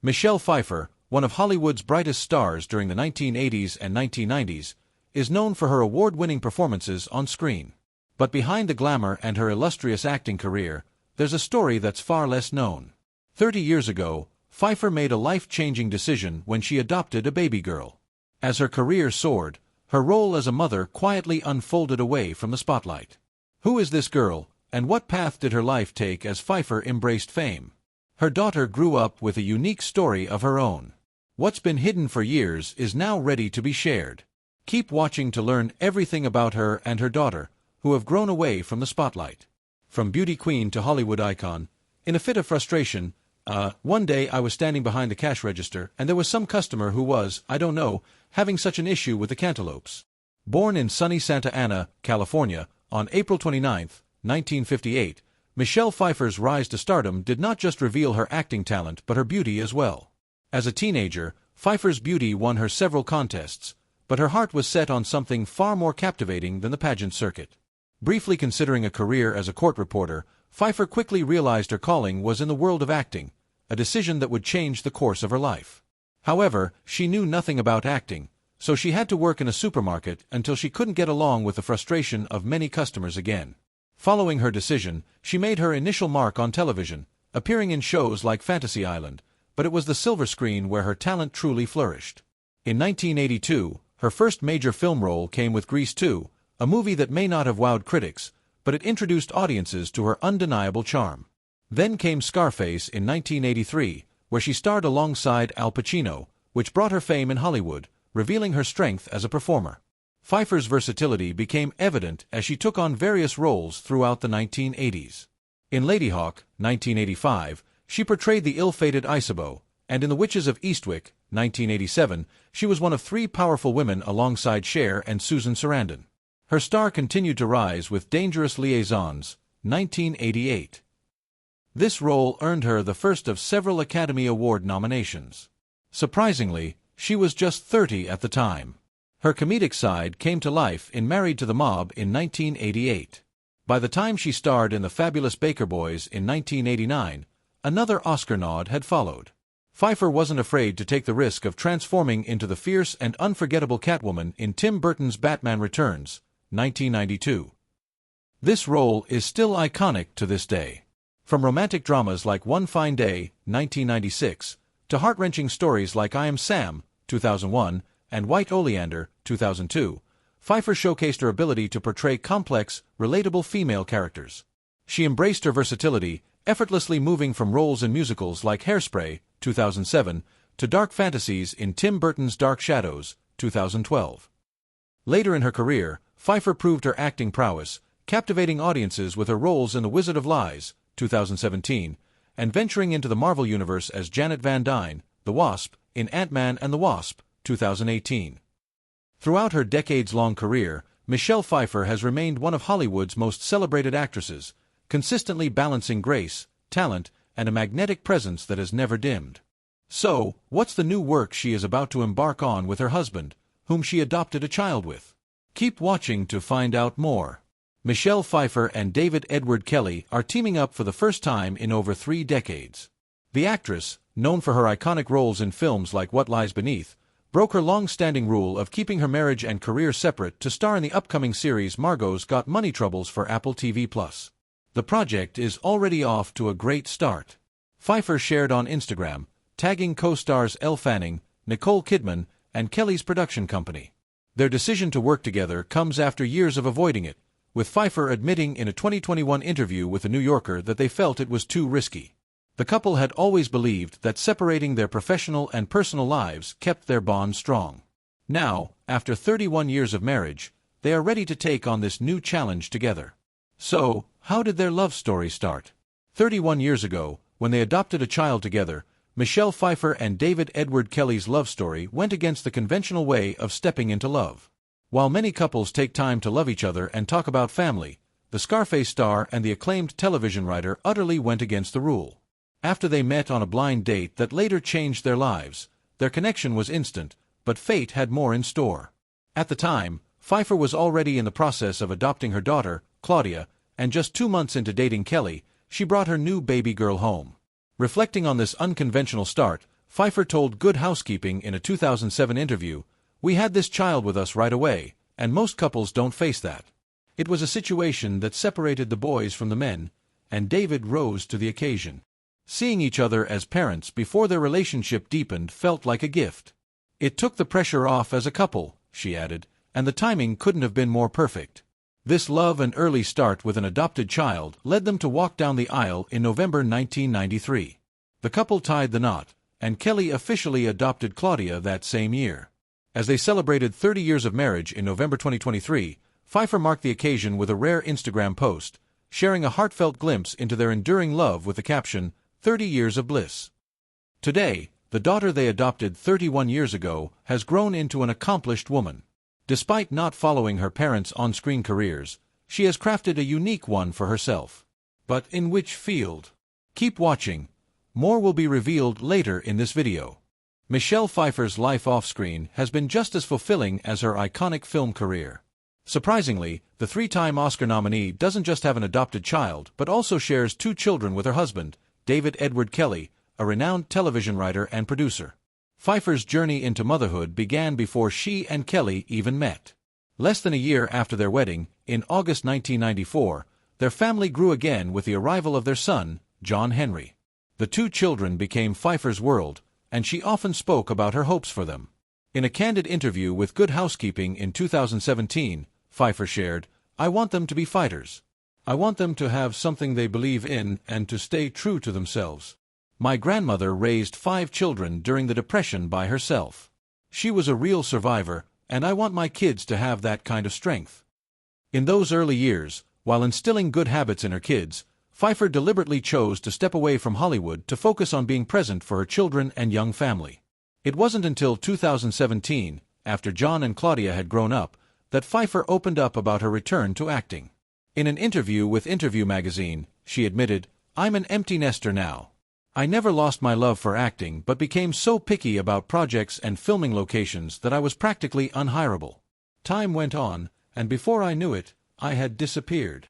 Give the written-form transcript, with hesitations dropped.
Michelle Pfeiffer, one of Hollywood's brightest stars during the 1980s and 1990s, is known for her award-winning performances on screen. But behind the glamour and her illustrious acting career, there's a story that's far less known. 30 years ago, Pfeiffer made a life-changing decision when she adopted a baby girl. As her career soared, her role as a mother quietly unfolded away from the spotlight. Who is this girl, and what path did her life take as Pfeiffer embraced fame? Her daughter grew up with a unique story of her own. What's been hidden for years is now ready to be shared. Keep watching to learn everything about her and her daughter, who have grown away from the spotlight. From beauty queen to Hollywood icon, in a fit of frustration, one day I was standing behind the cash register and there was some customer who was, I don't know, having such an issue with the cantaloupes. Born in sunny Santa Ana, California, on April 29, 1958, Michelle Pfeiffer's rise to stardom did not just reveal her acting talent but her beauty as well. As a teenager, Pfeiffer's beauty won her several contests, but her heart was set on something far more captivating than the pageant circuit. Briefly considering a career as a court reporter, Pfeiffer quickly realized her calling was in the world of acting, a decision that would change the course of her life. However, she knew nothing about acting, so she had to work in a supermarket until she couldn't get along with the frustration of many customers again. Following her decision, she made her initial mark on television, appearing in shows like Fantasy Island, but it was the silver screen where her talent truly flourished. In 1982, her first major film role came with Grease 2, a movie that may not have wowed critics, but it introduced audiences to her undeniable charm. Then came Scarface in 1983, where she starred alongside Al Pacino, which brought her fame in Hollywood, revealing her strength as a performer. Pfeiffer's versatility became evident as she took on various roles throughout the 1980s. In Ladyhawke, 1985, she portrayed the ill-fated Isabeau, and in The Witches of Eastwick, 1987, she was one of three powerful women alongside Cher and Susan Sarandon. Her star continued to rise with Dangerous Liaisons, 1988. This role earned her the first of several Academy Award nominations. Surprisingly, she was just 30 at the time. Her comedic side came to life in Married to the Mob in 1988. By the time she starred in The Fabulous Baker Boys in 1989, another Oscar nod had followed. Pfeiffer wasn't afraid to take the risk of transforming into the fierce and unforgettable Catwoman in Tim Burton's Batman Returns, 1992. This role is still iconic to this day. From romantic dramas like One Fine Day, 1996, to heart-wrenching stories like I Am Sam, 2001, and White Oleander, 2002, Pfeiffer showcased her ability to portray complex, relatable female characters. She embraced her versatility, effortlessly moving from roles in musicals like Hairspray, 2007, to dark fantasies in Tim Burton's Dark Shadows, 2012. Later in her career, Pfeiffer proved her acting prowess, captivating audiences with her roles in The Wizard of Lies, 2017, and venturing into the Marvel Universe as Janet Van Dyne, the Wasp, in Ant-Man and the Wasp, 2018. Throughout her decades-long career, Michelle Pfeiffer has remained one of Hollywood's most celebrated actresses, consistently balancing grace, talent, and a magnetic presence that has never dimmed. So, what's the new work she is about to embark on with her husband, whom she adopted a child with? Keep watching to find out more. Michelle Pfeiffer and David Edward Kelly are teaming up for the first time in over 3 decades. The actress, known for her iconic roles in films like What Lies Beneath, broke her long-standing rule of keeping her marriage and career separate to star in the upcoming series Margot's Got Money Troubles for Apple TV+. The project is already off to a great start. Pfeiffer shared on Instagram, tagging co-stars Elle Fanning, Nicole Kidman, and Kelly's production company. Their decision to work together comes after years of avoiding it, with Pfeiffer admitting in a 2021 interview with The New Yorker that they felt it was too risky. The couple had always believed that separating their professional and personal lives kept their bond strong. Now, after 31 years of marriage, they are ready to take on this new challenge together. So, how did their love story start? 31 years ago, when they adopted a child together, Michelle Pfeiffer and David Edward Kelly's love story went against the conventional way of stepping into love. While many couples take time to love each other and talk about family, the Scarface star and the acclaimed television writer utterly went against the rule. After they met on a blind date that later changed their lives, their connection was instant, but fate had more in store. At the time, Pfeiffer was already in the process of adopting her daughter, Claudia, and just 2 months into dating Kelly, she brought her new baby girl home. Reflecting on this unconventional start, Pfeiffer told Good Housekeeping in a 2007 interview, "We had this child with us right away, and most couples don't face that. It was a situation that separated the boys from the men, and David rose to the occasion. Seeing each other as parents before their relationship deepened felt like a gift. It took the pressure off as a couple," she added, "and the timing couldn't have been more perfect." This love and early start with an adopted child led them to walk down the aisle in November 1993. The couple tied the knot, and Kelly officially adopted Claudia that same year. As they celebrated 30 years of marriage in November 2023, Pfeiffer marked the occasion with a rare Instagram post, sharing a heartfelt glimpse into their enduring love with the caption, "30 years of bliss." Today, the daughter they adopted 31 years ago has grown into an accomplished woman. Despite not following her parents' on-screen careers, she has crafted a unique one for herself. But in which field? Keep watching. More will be revealed later in this video. Michelle Pfeiffer's life off-screen has been just as fulfilling as her iconic film career. Surprisingly, the three-time Oscar nominee doesn't just have an adopted child but also shares 2 children with her husband, David Edward Kelly, a renowned television writer and producer. Pfeiffer's journey into motherhood began before she and Kelly even met. Less than a year after their wedding, in August 1994, their family grew again with the arrival of their son, John Henry. The 2 children became Pfeiffer's world, and she often spoke about her hopes for them. In a candid interview with Good Housekeeping in 2017, Pfeiffer shared, "I want them to be fighters. I want them to have something they believe in and to stay true to themselves. My grandmother raised 5 children during the Depression by herself. She was a real survivor, and I want my kids to have that kind of strength." In those early years, while instilling good habits in her kids, Pfeiffer deliberately chose to step away from Hollywood to focus on being present for her children and young family. It wasn't until 2017, after John and Claudia had grown up, that Pfeiffer opened up about her return to acting. In an interview with Interview magazine, she admitted, "I'm an empty nester now. I never lost my love for acting but became so picky about projects and filming locations that I was practically unhireable. Time went on, and before I knew it, I had disappeared."